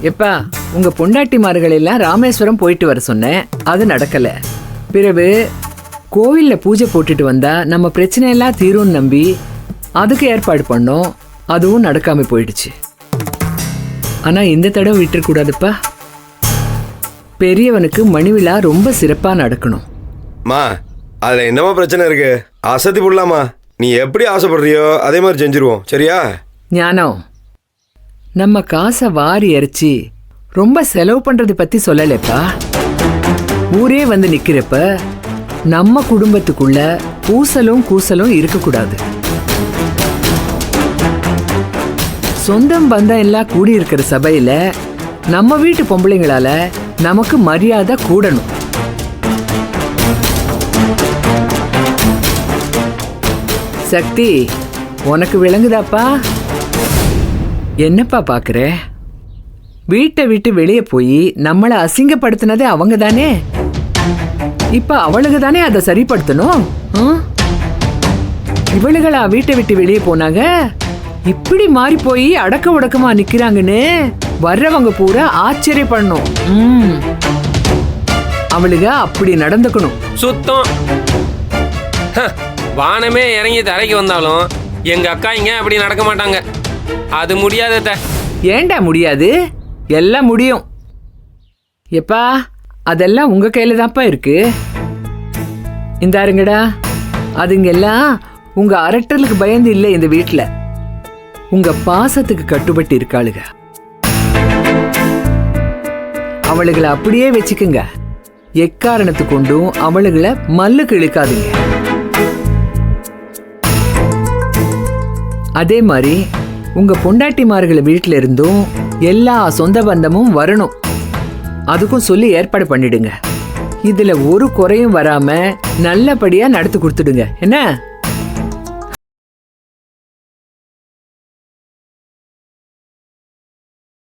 எப்பா உங்க பொண்டாட்டிமார்கள் எல்லாம் ராமேஸ்வரம் போயிட்டு வர சொன்னேன், அது நடக்கல. பிறகு கோவில்ல பூஜை போட்டுட்டு வந்தா நம்ம பிரச்சனை எல்லாம் தீரும்னு நம்பி அதுக்கு ஏற்பாடு பண்ணோம், அதுவும் நடக்காம போயிடுச்சு. ஆனா இந்த தடவை விட்டுறக்கூடாதுப்பா. பெரியவனுக்கு மணிவிழா ரொம்ப சிறப்பா நடக்கணும். மா அதுல என்னமா பிரச்சனை இருக்கு? அசத்தி போடலாமா? நீ எப்படி ஆசைப்படுறியோ அதே மாதிரி செஞ்சிருவோம், சரியா? ஞானம், நம்ம காசை வாரி இறைச்சி ரொம்ப செலவு பண்றது பத்தி சொல்லலப்பா. ஊரே வந்து நிக்கிறப்ப நம்ம குடும்பத்துக்குள்ள பூசலும் கூசலும் இருக்கக்கூடாது. சொந்தம் பந்தம் எல்லாம் கூடி இருக்கிற சபையில நம்ம வீட்டு பொம்பளைங்களால நமக்கு மரியாதை கூடணும். சக்தி, உனக்கு விளங்குதாப்பா? என்னப்பா பாக்குற? வீட்டை விட்டு வெளியே போய் நம்மளை அசிங்கப்படுத்தினதே அவங்க தானே. இப்ப அவளுக்கு தானே அதை சரிப்படுத்தணும். இவளுகளா வீட்டை விட்டு வெளியே போனாங்க? இப்படி மாறி போய் அடக்க உடக்கமா நிக்கிறாங்கன்னு வர்றவங்க பூரா ஆச்சரியப்படணும். அவளுக அப்படி நடந்துக்கணும். சுத்தம். வானமே இறங்கி தரைக்கு வந்தாலும் எங்க அக்கா இங்க அப்படி நடக்க மாட்டாங்க. அது முடியாத. ஏண்டா முடியாது? எல்லாம் முடியும். எப்பா அதெல்லாம் உங்க கையில தான்ப்பா இருக்கு. இந்தாருங்கடா, அதுங்கெல்லாம் உங்க அரட்டலுக்கு பயந்து இல்லை, இந்த வீட்டுல உங்க பாசத்துக்கு கட்டுப்பட்டு இருக்காளுங்க. அவளுகளை அப்படியே வச்சுக்குங்க. எக்காரணத்து கொண்டும் அவளுகளை மல்லுக்கு இழுக்காதீங்க. அதே மாதிரி உங்க பொண்டாட்டிமார்களை வீட்டுல இருந்தும் எல்லா சொந்த பந்தமும் வரணும், அதுக்கும் சொல்லி ஏற்பாடு பண்ணிடுங்க. இதுல ஒரு குறையும் வராம நல்லபடியா நடத்தி கொடுத்துடுங்க. என்ன?